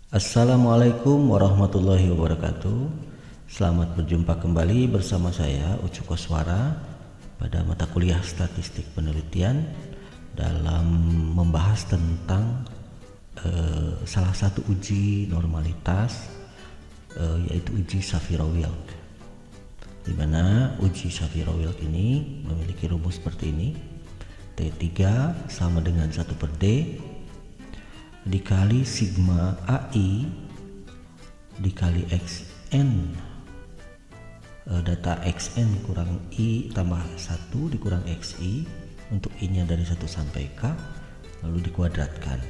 Assalamualaikum warahmatullahi wabarakatuh. Selamat berjumpa kembali bersama saya Ucu Koswara pada mata kuliah Statistik Penelitian dalam membahas tentang salah satu uji normalitas yaitu uji Shapiro-Wilk. Di mana uji Shapiro-Wilk ini memiliki rumus seperti ini: T3 sama dengan 1/D dikali sigma AI dikali XN, data XN kurang I tambah 1 dikurang XI untuk I nya dari 1 sampai K, lalu dikuadratkan.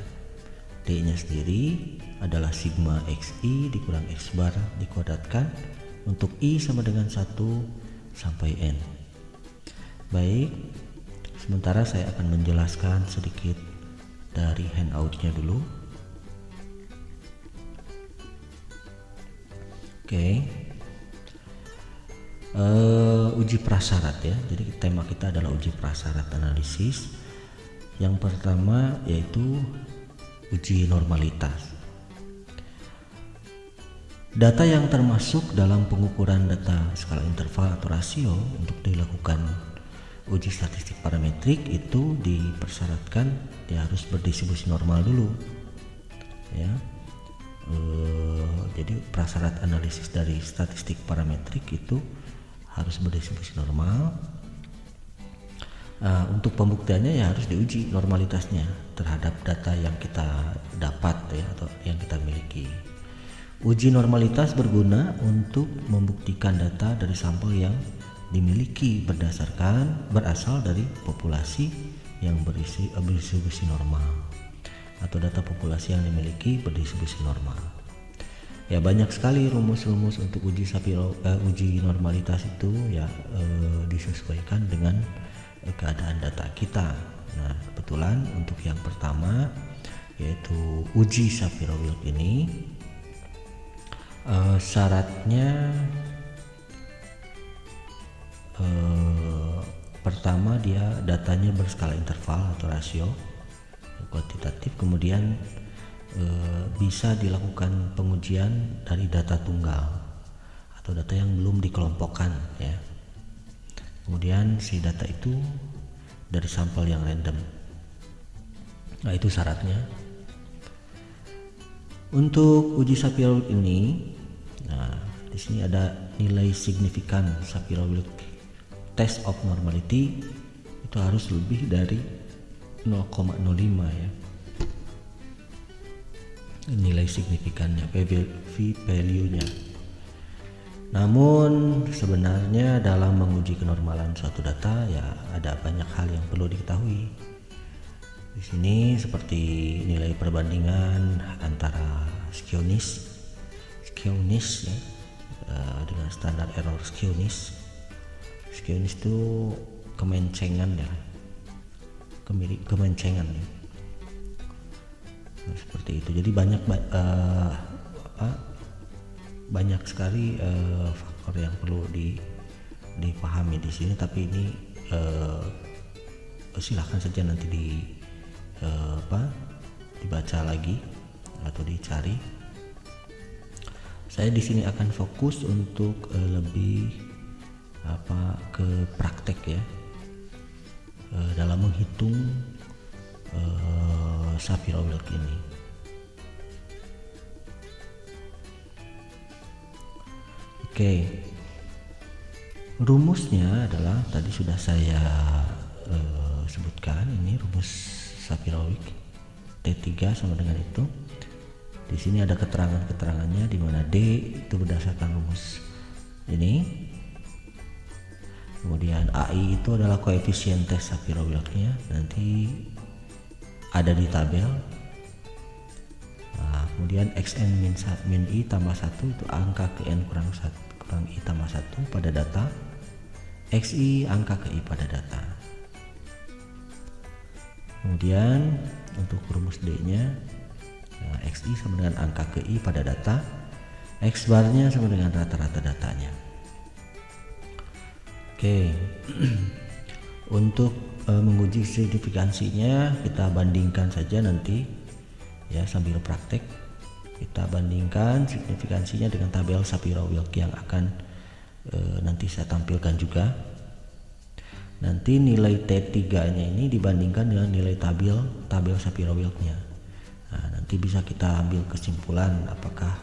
D nya sendiri adalah sigma XI dikurang X bar dikuadratkan untuk I sama dengan 1 sampai N. Baik, sementara saya akan menjelaskan sedikit dari handoutnya dulu. Oke. Uji prasyarat ya. Jadi tema kita adalah uji prasyarat analisis. Yang pertama yaitu uji normalitas. Data yang termasuk dalam pengukuran data skala interval atau rasio untuk dilakukan uji statistik parametrik itu dipersyaratkan dia harus berdistribusi normal dulu ya. Jadi prasyarat analisis dari statistik parametrik itu harus berdistribusi normal. Untuk pembuktiannya ya harus diuji normalitasnya terhadap data yang kita dapat ya atau yang kita miliki. Uji normalitas berguna untuk membuktikan data dari sampel yang dimiliki berasal dari populasi yang berdistribusi normal atau data populasi yang dimiliki berdistribusi normal. Ya, banyak sekali rumus-rumus untuk uji normalitas itu ya disesuaikan dengan keadaan data kita. Nah, kebetulan untuk yang pertama yaitu uji Shapiro-Wilk ini syaratnya pertama dia datanya berskala interval atau rasio kuantitatif, kemudian bisa dilakukan pengujian dari data tunggal atau data yang belum dikelompokkan ya. Kemudian si data itu dari sampel yang random. Nah, itu syaratnya. Untuk uji Shapiro-Wilk ini, nah di sini ada nilai signifikan Shapiro-Wilk test of normality itu harus lebih dari 0,05 ya. Nilai signifikannya, p-value-nya. Namun sebenarnya dalam menguji kenormalan suatu data ya ada banyak hal yang perlu diketahui. Di sini seperti nilai perbandingan antara skewnis ya, dengan standar error skewnis itu kemencengan ya, kemencengan ya. Nah, seperti itu. Jadi banyak sekali faktor yang perlu dipahami di sini, tapi ini silahkan saja nanti dibaca lagi atau dicari. Saya di sini akan fokus untuk lebih ke praktek ya dalam menghitung Shapiro-Wilk ini. Oke, rumusnya adalah tadi sudah saya sebutkan, ini rumus Shapiro-Wilk T3 sama dengan itu. Di sini ada keterangannya di mana D itu berdasarkan rumus ini. Kemudian AI itu adalah koefisien tes Shapiro-Wilknya, nanti ada di tabel. Nah, kemudian XN min I tambah 1 itu angka ke N kurang I tambah 1 pada data, XI angka ke I pada data. Kemudian untuk rumus D nya XI sama dengan angka ke I pada data, X bar nya sama dengan rata-rata datanya. Oke. Untuk menguji signifikansinya kita bandingkan saja nanti ya sambil praktek. Kita bandingkan signifikansinya dengan tabel Shapiro-Wilk yang akan nanti saya tampilkan juga. Nanti nilai T3-nya ini dibandingkan dengan nilai tabel Shapiro-Wilk-nya. Nah, nanti bisa kita ambil kesimpulan apakah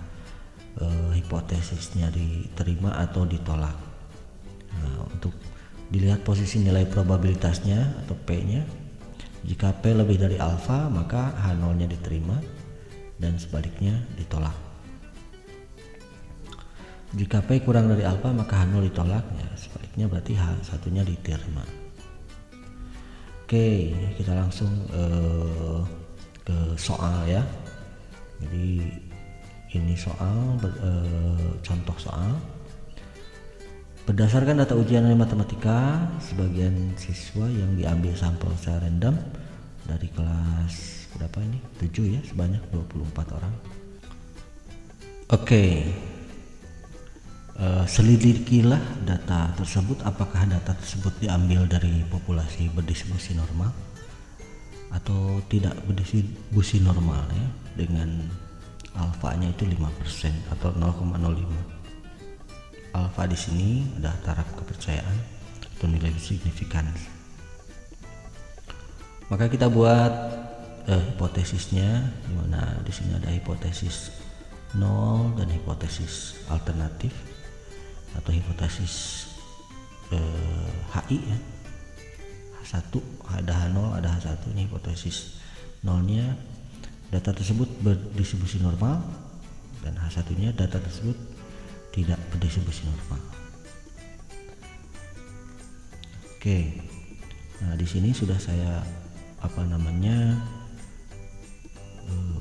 hipotesisnya diterima atau ditolak. Nah, untuk dilihat posisi nilai probabilitasnya atau P-nya. Jika P lebih dari alfa, maka H0-nya diterima dan sebaliknya ditolak. Jika P kurang dari alfa, maka H0 ditolak, ya sebaliknya berarti H1-nya diterima. Oke, kita langsung ke soal ya. Jadi ini soal contoh soal. Berdasarkan data ujian matematika, sebagian siswa yang diambil sampel secara random dari kelas berapa ini? 7 ya, sebanyak 24 orang. Oke. Selidikilah data tersebut, apakah data tersebut diambil dari populasi berdistribusi normal atau tidak berdistribusi normal ya, dengan alfanya itu 5% atau 0,05. Alfa di sini adalah taraf kepercayaan atau nilai signifikan. Maka kita buat hipotesisnya, di mana di sini ada hipotesis 0 dan hipotesis alternatif atau hipotesis HI ya. H1 ada H0 ada H1. Ini hipotesis 0-nya data tersebut berdistribusi normal dan H1-nya data tersebut tidak berdistribusi normal. Oke. Nah, di sini sudah saya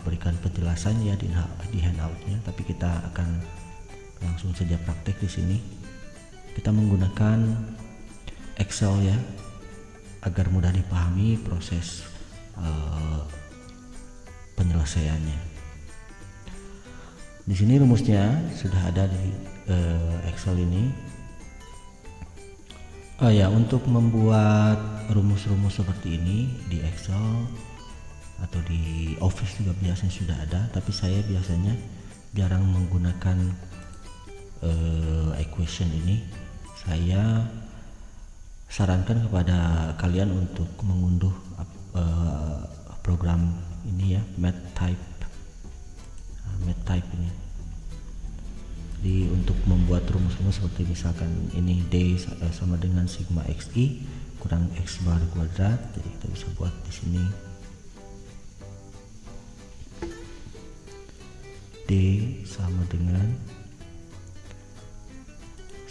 berikan penjelasan ya di handoutnya, tapi kita akan langsung saja praktek di sini. Kita menggunakan Excel ya, agar mudah dipahami proses penyelesaiannya. Di sini rumusnya sudah ada di Excel ini. Untuk membuat rumus-rumus seperti ini di Excel atau di Office juga biasanya sudah ada, tapi saya biasanya jarang menggunakan equation ini. Saya sarankan kepada kalian untuk mengunduh program ini ya, MathType ini. Jadi untuk membuat rumus-rumus seperti misalkan ini D sama dengan sigma xi kurang x bar kuadrat, jadi kita bisa buat di sini D sama dengan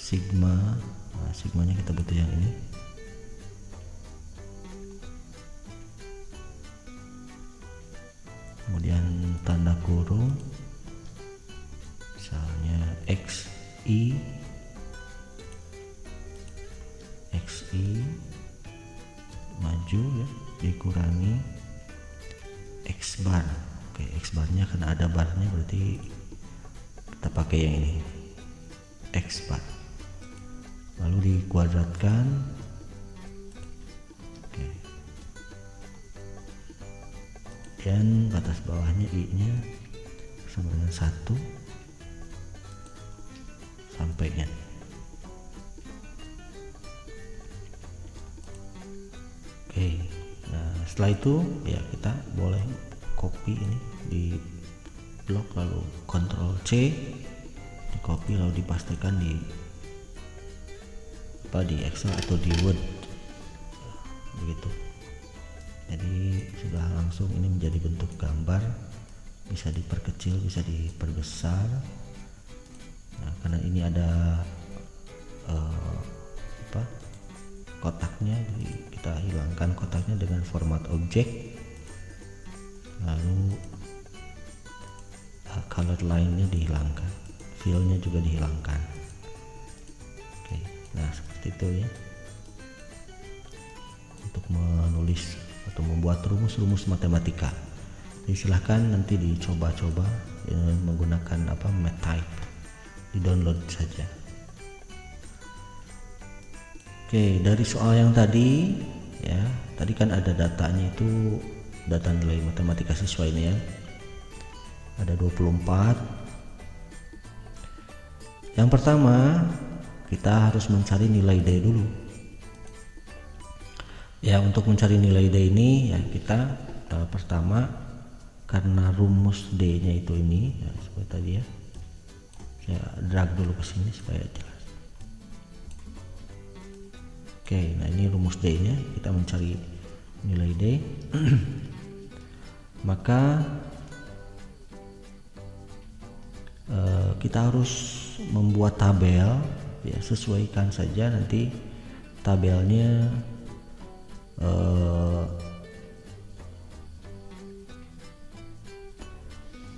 sigma, nah, sigmanya kita butuh yang ini, kemudian tanda kurung misalnya xi maju ya dikurangi x bar. Oke, x barnya karena ada barnya berarti kita pakai yang ini, x bar, lalu dikuadratkan. Oke. Dan batas bawahnya i nya sama dengan 1 sampai n. Oke, nah setelah itu ya kita boleh copy ini di blok, lalu Ctrl C, di copy lalu dipastikan di Excel atau di Word begitu. Jadi sudah langsung ini menjadi bentuk gambar, bisa diperkecil bisa diperbesar. Nah, karena ini ada kotaknya, jadi kita hilangkan kotaknya dengan format objek, lalu color line-nya dihilangkan, fill-nya juga dihilangkan. Oke, nah seperti itu ya untuk menulis atau membuat rumus-rumus matematika. Jadi silahkan nanti dicoba-coba menggunakan MathType, di download saja. Oke, dari soal yang tadi ya, tadi kan ada datanya, itu data nilai matematika siswa ini ya, ada ada 24. Yang pertama kita harus mencari nilai D dulu ya. Untuk mencari nilai D ini ya kita pertama, karena rumus D nya itu ini ya, seperti tadi ya, saya drag dulu ke sini supaya jelas. Oke, nah ini rumus D nya, kita mencari nilai D. Maka kita harus membuat tabel ya, sesuaikan saja nanti tabelnya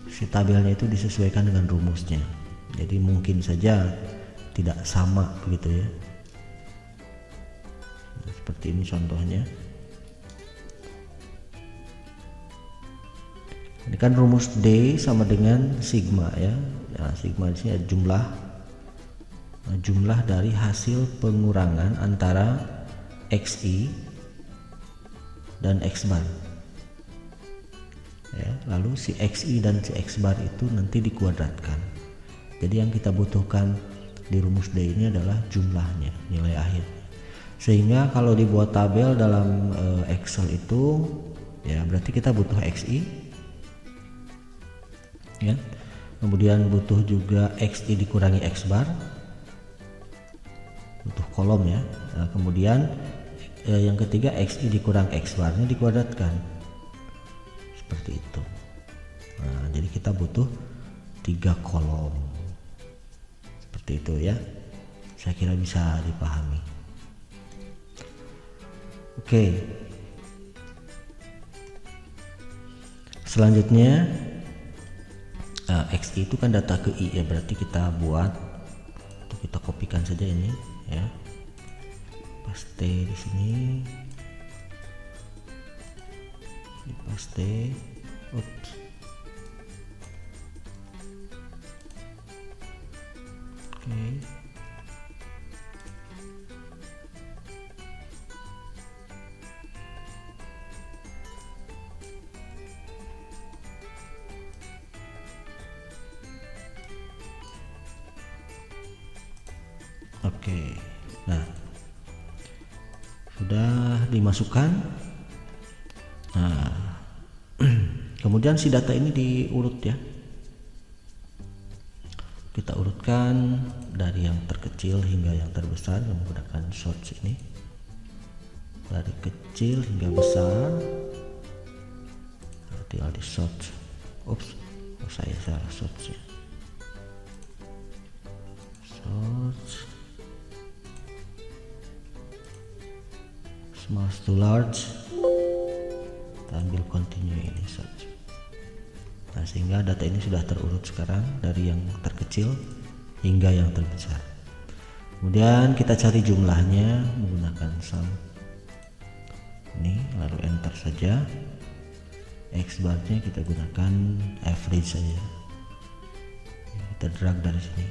si tabelnya itu disesuaikan dengan rumusnya. Jadi mungkin saja tidak sama begitu ya. Nah, seperti ini contohnya. Ini kan rumus D sama dengan sigma ya. Nah, sigma di sini ada jumlah dari hasil pengurangan antara XI dan X bar ya. Lalu si XI dan si X bar itu nanti dikuadratkan. Jadi yang kita butuhkan di rumus D ini adalah jumlahnya, nilai akhir. Sehingga kalau dibuat tabel dalam Excel itu ya berarti kita butuh XI ya, kemudian butuh juga XI dikurangi X bar, butuh kolom ya. Nah, kemudian yang ketiga XI dikurang X barnya dikuadratkan seperti itu. Nah, jadi kita butuh 3 kolom seperti itu ya. Saya kira bisa dipahami. Oke, selanjutnya XI itu kan data ke I ya, berarti kita buat, kita kopikan saja ini ya, paste di sini, dipaste. Oops. Oke. Oke, nah sudah dimasukkan. Nah, kemudian si data ini diurut ya. Kita urutkan dari yang terkecil hingga yang terbesar menggunakan sort ini. Dari kecil hingga besar. Tinggal di sort. Ups, saya salah sort ya. Sort. Small to large, kita ambil continue ini saja. Nah, sehingga data ini sudah terurut sekarang dari yang terkecil hingga yang terbesar. Kemudian kita cari jumlahnya menggunakan sum ini, lalu enter saja. X bar-nya kita gunakan average saja, kita drag dari sini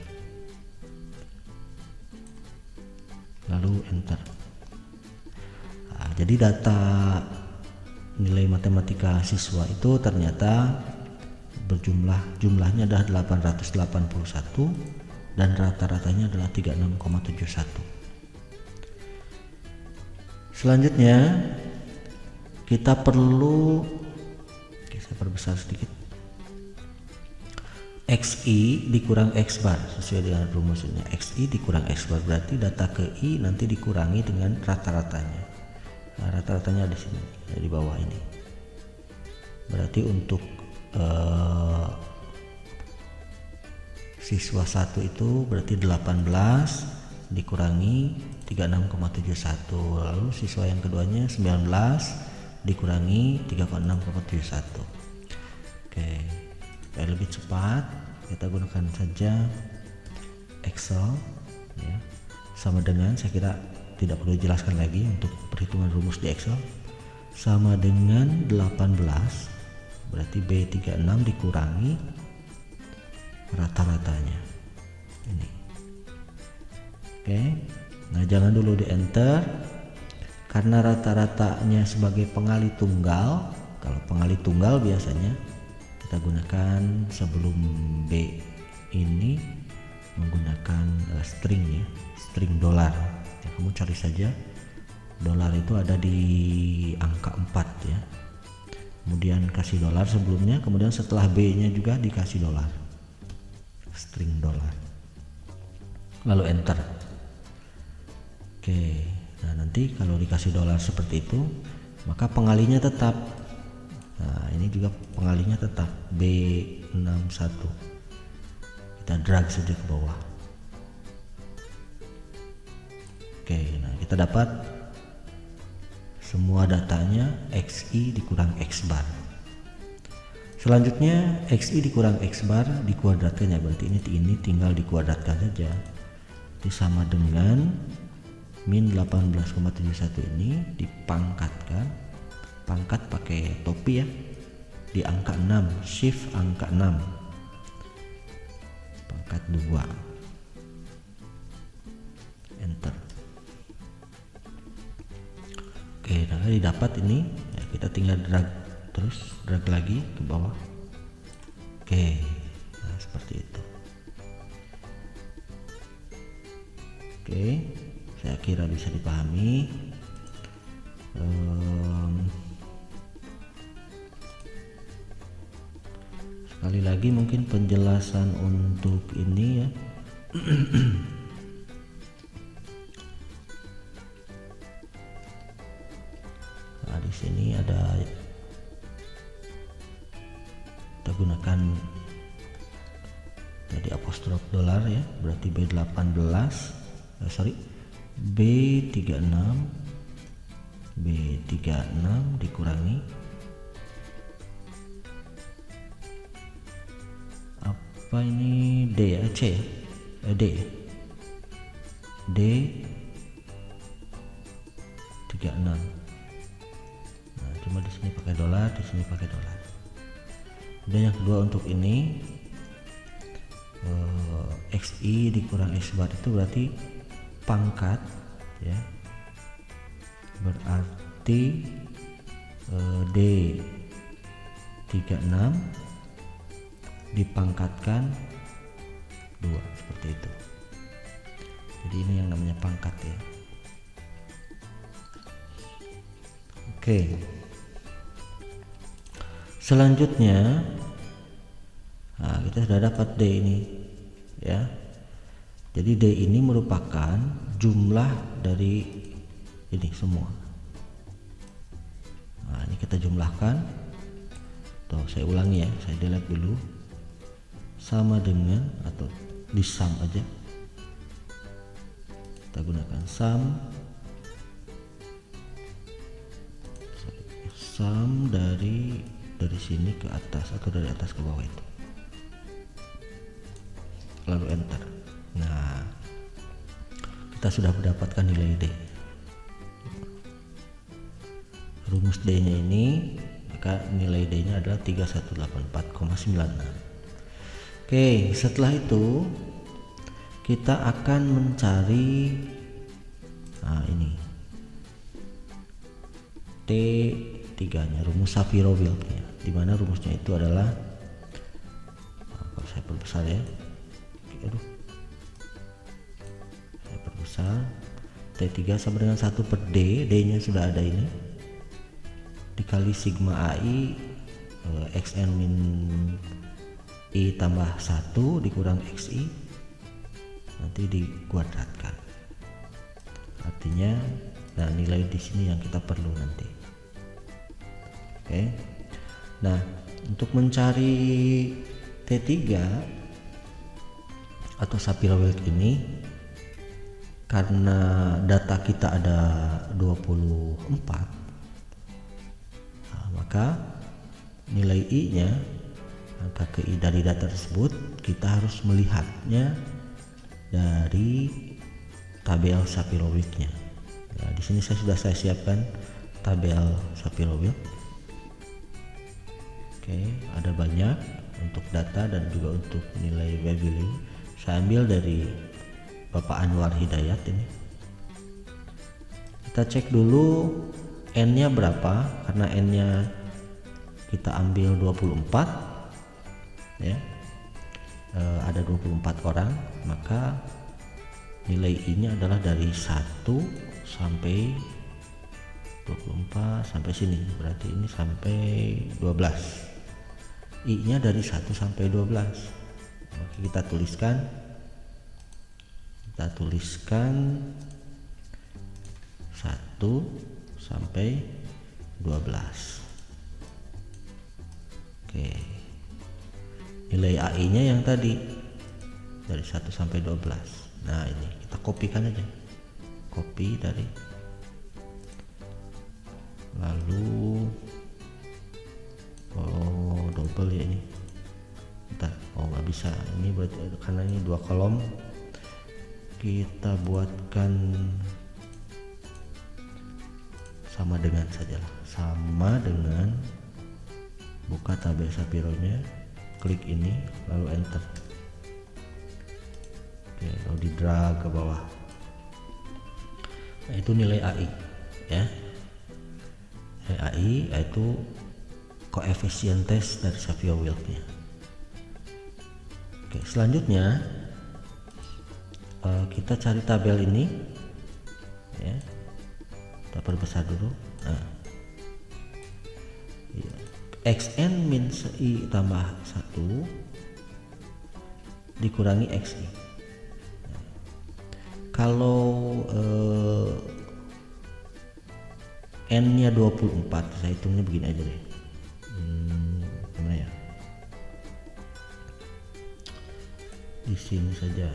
lalu enter. Jadi data nilai matematika siswa itu ternyata jumlahnya adalah 881 dan rata-ratanya adalah 36,71. Selanjutnya kita perlu, saya perbesar sedikit, XI dikurang X bar sesuai dengan rumusnya. XI dikurang X bar berarti data ke I nanti dikurangi dengan rata-ratanya. Nah, rata-ratanya di sini ya, di bawah ini. Berarti untuk siswa 1 itu berarti 18 dikurangi 36,71, lalu siswa yang keduanya 19 dikurangi 36,71. Oke, supaya lebih cepat kita gunakan saja Excel ya. Sama dengan, saya kira tidak perlu dijelaskan lagi untuk perhitungan rumus di Excel, sama dengan 18 berarti B36 dikurangi rata-ratanya ini. Oke, nah jangan dulu di enter karena rata-ratanya sebagai pengali tunggal. Kalau pengali tunggal biasanya kita kita gunakan sebelum B ini menggunakan string ya, string dolar ya. Kamu cari saja dolar itu ada di angka 4 ya, kemudian kasih dolar sebelumnya, kemudian setelah B nya juga dikasih dolar, string dolar, lalu enter. Oke, nah nanti kalau dikasih dolar seperti itu maka pengalinya tetap. Nah ini juga pengalinya tetap B61, kita drag saja ke bawah. Oke, nah kita dapat semua datanya XI dikurang X bar. Selanjutnya XI dikurang X bar dikuadratkan ya, berarti ini tinggal dikuadratkan saja. Itu sama dengan min 18,71 ini dipangkatkan, pangkat pakai topi ya, di angka 6, shift angka 6, pangkat 2, enter. Oke, nah didapat ini ya, kita tinggal drag terus, drag lagi ke bawah. Oke, nah seperti itu. Oke, saya kira bisa dipahami. Sekali lagi mungkin penjelasan untuk ini ya. Nah, di sini ada, kita gunakan jadi apostrof dolar ya, berarti B18 B36 dikurangi apa ini, D ya, C ya, D 36. Nah cuma di sini pakai dolar, di sini pakai dolar. Dan yang kedua untuk ini XI dikurang X bar itu berarti pangkat ya, berarti D36 dipangkatkan 2 seperti itu. Jadi ini yang namanya pangkat ya. Oke, selanjutnya nah, kita sudah dapat D ini ya. Jadi D ini merupakan jumlah dari ini semua. Nah ini kita jumlahkan. Tuh saya ulangi ya, saya delete dulu. Sama dengan, atau di sum aja, kita gunakan sum dari sini ke atas atau dari atas ke bawah itu, lalu enter. Nah kita sudah mendapatkan nilai D, rumus D nya ini, maka nilai D nya adalah 3184,96. Oke, setelah itu kita akan mencari ini T3 nya, rumus Shapiro-Wilk-nya, dimana rumusnya itu adalah, kalau saya perbesar ya, saya perbesar, T3 sama dengan 1 per D, D nya sudah ada ini, dikali sigma AI XN min I tambah 1 dikurang XI, nanti dikuadratkan. Artinya nah nilai di sini yang kita perlu nanti. Oke. Nah, untuk mencari T3 atau Shapiro-Wilk ini, karena data kita ada 24, nah, maka nilai I nya, angka KI dari data tersebut kita harus melihatnya dari tabel Shapiro-Wilk-nya. Ya, di sini saya siapkan tabel Shapiro-Wilk. Oke, ada banyak untuk data dan juga untuk nilai value. Saya ambil dari Bapak Anwar Hidayat ini. Kita cek dulu N-nya berapa, karena N-nya kita ambil 24, ya, ada 24 orang, maka nilai I-nya adalah dari 1 sampai 24 sampai sini, berarti ini sampai 12. I-nya dari 1 sampai 12. Maka kita tuliskan 1 sampai 12. Oke. Nilai AI-nya yang tadi dari 1 sampai 12. Nah, ini kita kopikan aja. Copy dari, lalu double ya ini. Bentar, nggak bisa. Ini berarti karena ini 2 kolom. Kita buatkan sama dengan sajalah. Sama dengan, buka tabel Shapiro-nya, klik ini, lalu enter. Oke, lalu di drag ke bawah. Nah, itu nilai AI ya. Nilai AI yaitu koefisien tes dari Shapiro-Wilk-nya. Oke, selanjutnya kita cari tabel ini ya. Kita perbesar dulu. Nah, ya. Xn min I tambah 1 dikurangi Xi. Kalau N nya 24, saya hitungnya begini aja deh. Gimana ya, di sini saja.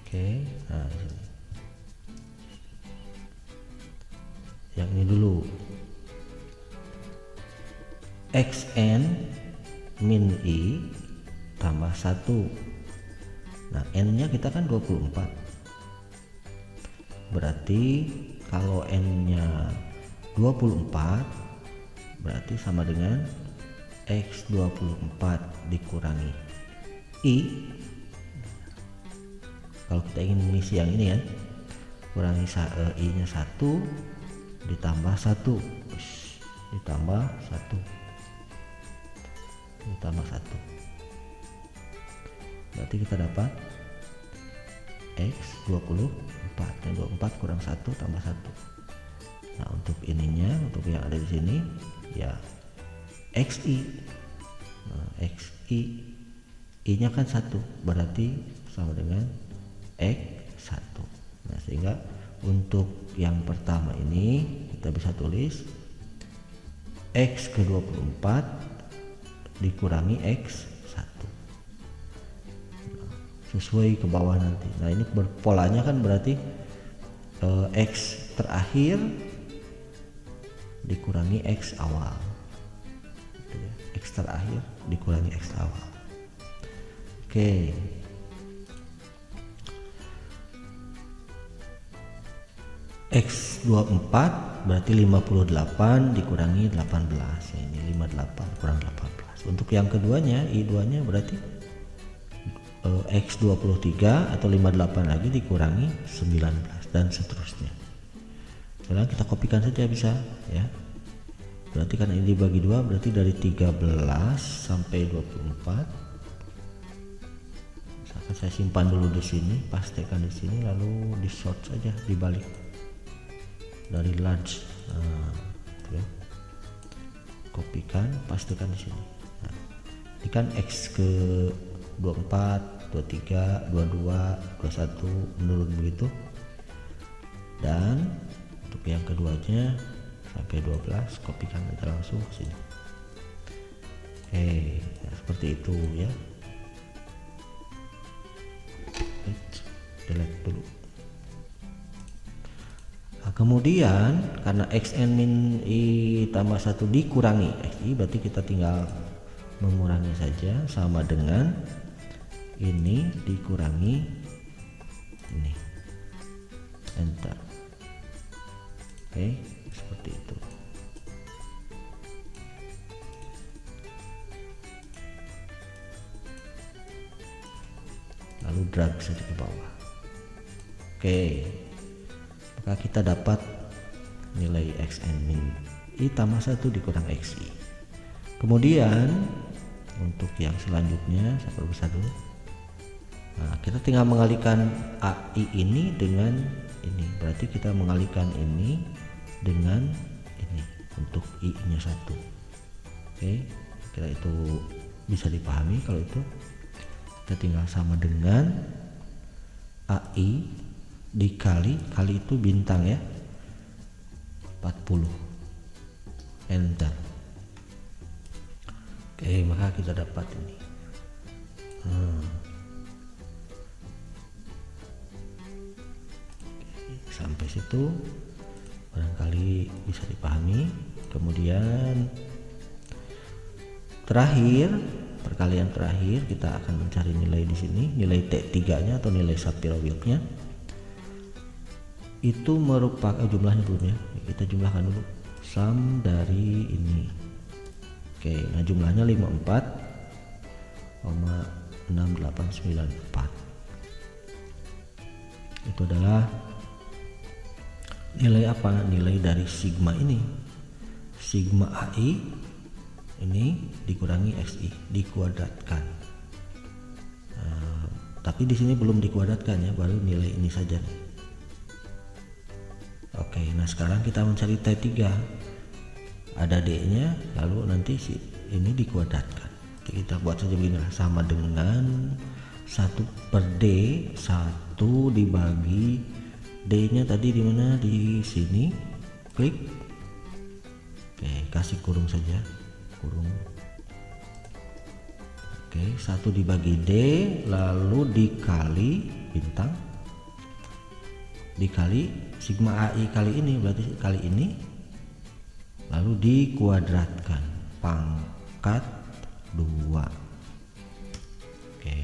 Oke, nah ini. Yang ini dulu, Xn min I tambah 1. Nah, N nya kita kan 24, berarti kalau N nya 24 berarti sama dengan X24 dikurangi I. Kalau kita ingin mengisi yang ini kan, kurangi I nya 1 ditambah 1 ditambah 1 ditambah 1, berarti kita dapat X24, yang 24 kurang 1 tambah 1. Nah, untuk ininya, untuk yang ada di sini ya XI. Nah, XI, I nya kan 1, berarti sama dengan X1. Nah, sehingga untuk yang pertama ini kita bisa tulis X ke 24 dikurangi X1. Nah, sesuai ke bawah nanti. Nah, ini polanya kan berarti X terakhir dikurangi X awal. X terakhir dikurangi X awal. Oke. X24 berarti 58 dikurangi 18 ya, ini 58 kurang 18. Untuk yang keduanya I2 nya berarti X23 atau 58 lagi dikurangi 19 dan seterusnya. Sekarang kita kopikan saja bisa ya. Berarti karena ini dibagi 2 berarti dari 13 sampai 24. Misalkan saya simpan dulu di sini, pastikan di sini, lalu di sort saja, dibalik dari large. Nah, ya. Kopikan, pastikan di sini. Nah, ini kan X ke 24, 23, 22, 21 menurun begitu. Dan untuk yang keduanya sampai 12, kopikan aja langsung ke sini. Ya, seperti itu ya. Delete dulu. Nah, kemudian karena Xn min I tambah 1 dikurangi Xi, berarti kita tinggal mengurangi saja, sama dengan ini dikurangi ini, enter. Oke, seperti itu. Lalu drag saja ke bawah. Oke, maka kita dapat nilai X and min I tambah 1 dikurang XI. Kemudian untuk yang selanjutnya saya perbesar dulu. Nah, kita tinggal mengalihkan AI ini dengan ini, berarti kita mengalihkan ini dengan ini untuk I nya 1. Oke, kira itu bisa dipahami. Kalau itu kita tinggal sama dengan AI dikali itu bintang ya, 40, enter. Oke, maka kita dapat ini. Sampai situ barangkali bisa dipahami. Kemudian terakhir, perkalian terakhir, kita akan mencari nilai di sini, nilai T3-nya atau nilai Shapiro-Wilk-nya. Itu merupakan jumlahnya belum ya? Kita jumlahkan dulu. Sum dari ini. Oke, nah jumlahnya 54,6894. Itu adalah nilai apa? Nilai dari sigma ini. Sigma AI ini dikurangi XI, dikuadratkan. Tapi di sini belum dikuadratkan ya, baru nilai ini saja nih. Oke, nah sekarang kita mencari T3. Ada D-nya, lalu nanti ini dikuadratkan. Oke, kita buat saja begini, sama dengan 1/D, 1 dibagi D-nya tadi di mana? Di sini. Klik. Oke, kasih kurung saja. Kurung. Oke, 1 dibagi D, lalu dikali bintang, dikali sigma AI kali ini, berarti kali ini, lalu dikuadratkan pangkat 2. Oke,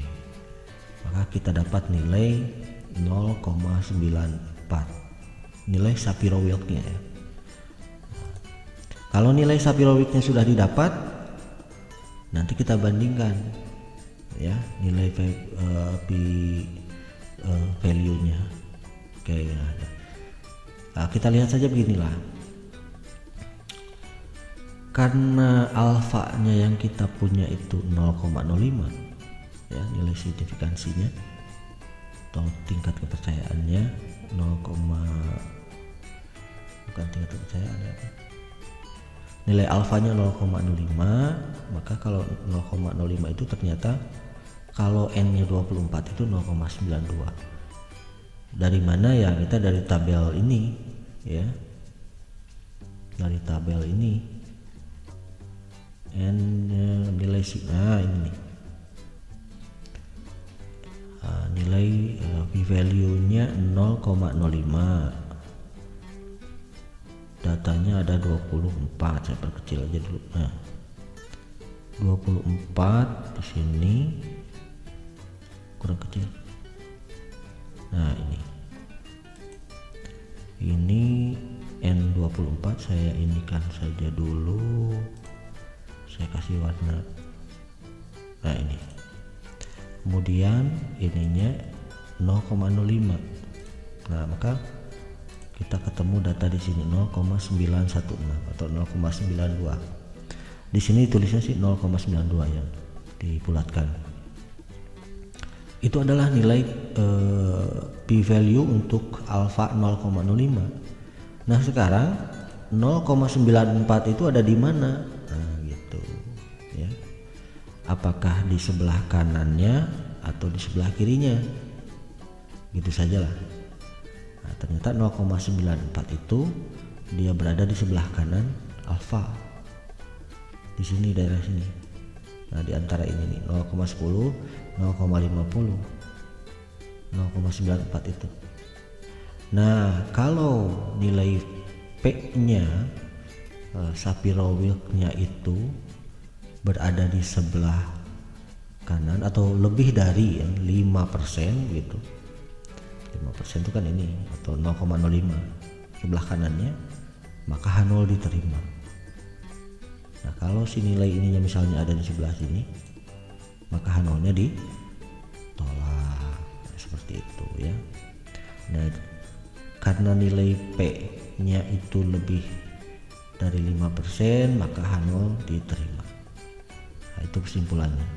maka kita dapat nilai 0,94, nilai Shapiro-Wilk-nya ya. Kalau nilai Shapiro-Wilk-nya sudah didapat, nanti kita bandingkan ya nilai value-nya. Oke, nah, kita lihat saja beginilah. Karena alfanya yang kita punya itu 0,05 ya, nilai signifikansinya atau tingkat kepercayaannya bukan tingkat kepercayaan ya, nilai alfanya 0,05, maka kalau 0,05 itu ternyata kalau n nya 24 itu 0,92. Dari mana ya? Kita dari tabel ini ya, dari tabel ini n nilai ini nilai p-value nya 0,05, datanya ada 24, saya perkecil aja dulu. Nah, 24 di sini kurang kecil. Nah, ini N24 saya inikan saja dulu, saya kasih warna. Nah, ini kemudian ininya 0,05. Nah, maka kita ketemu data di sini 0,916 atau 0,92. Di sini tulisnya sih 0,92 yang dibulatkan. Itu adalah nilai p-value untuk alpha 0,05. Nah, sekarang 0,94 itu ada di mana? Nah, gitu ya. Apakah di sebelah kanannya atau di sebelah kirinya? Gitu sajalah. Nah, ternyata 0,94 itu dia berada di sebelah kanan alfa. Di sini, daerah sini. Nah, di antara ini nih 0,10, 0,50, 0,94 itu. Nah, kalau nilai P-nya Shapiro-Wilk-nya itu berada di sebelah kanan atau lebih dari 5% gitu. 5% itu kan ini atau 0,05 sebelah kanannya, maka H0 diterima. Nah, kalau si nilai ininya misalnya ada di sebelah sini, maka H0-nya ditolak. Seperti itu ya. Nah, karena nilai P nya itu lebih dari 5%, maka H0 diterima. Nah, itu kesimpulannya.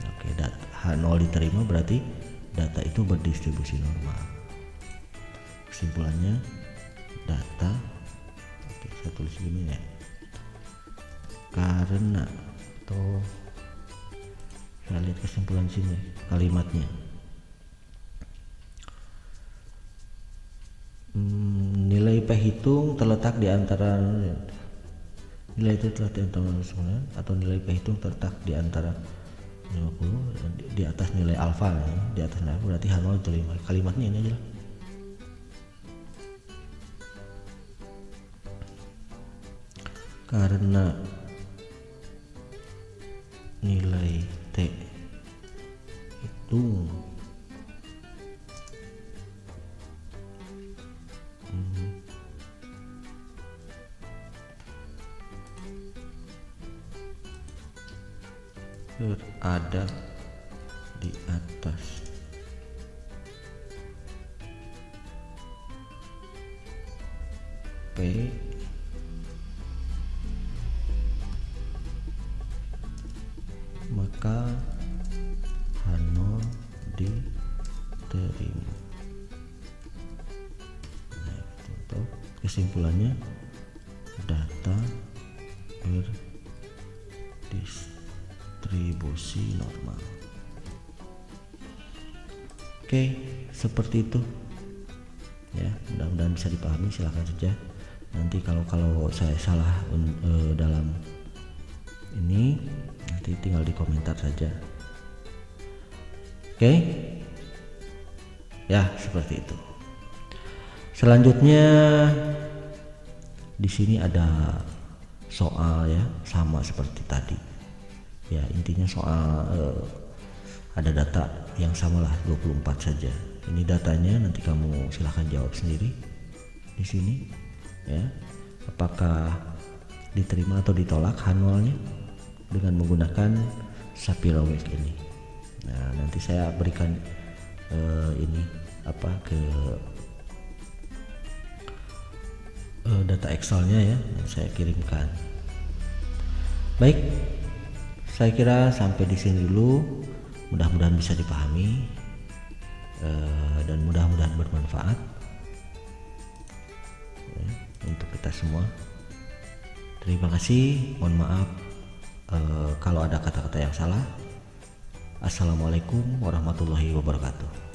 Oke, H0 diterima berarti data itu berdistribusi normal. Kesimpulannya data, oke, saya tulis gini ya, karena, atau saya lihat kesimpulan sini kalimatnya, nilai P hitung terletak di antara nilai itu terletak di antara 9 atau nilai P hitung terletak di antara 50 di atas nilai alfa ya. Di atas nilai alfa berarti H0 diterima. Kalimatnya ini aja lah. Karena nilai T itu berada di atas P maka H0 diterima. Nah, itu kesimpulannya data berdistribusi normal. Oke, seperti itu ya, mudah-mudahan bisa dipahami. Silahkan saja nanti kalau saya salah dalam ini, nanti tinggal di komentar saja. Oke ya, seperti itu. Selanjutnya di sini ada soal ya, sama seperti tadi ya, intinya soal ada data yang samalah 24 saja. Ini datanya, nanti kamu silahkan jawab sendiri di sini ya, apakah diterima atau ditolak H0-nya dengan menggunakan Shapiro-Wilk ini. Nah, nanti saya berikan ini apa ke data Excel-nya ya, yang saya kirimkan. Baik, saya kira sampai di sini dulu. Mudah-mudahan bisa dipahami dan mudah-mudahan bermanfaat ya, untuk kita semua. Terima kasih, mohon maaf kalau ada kata-kata yang salah. Assalamualaikum warahmatullahi wabarakatuh.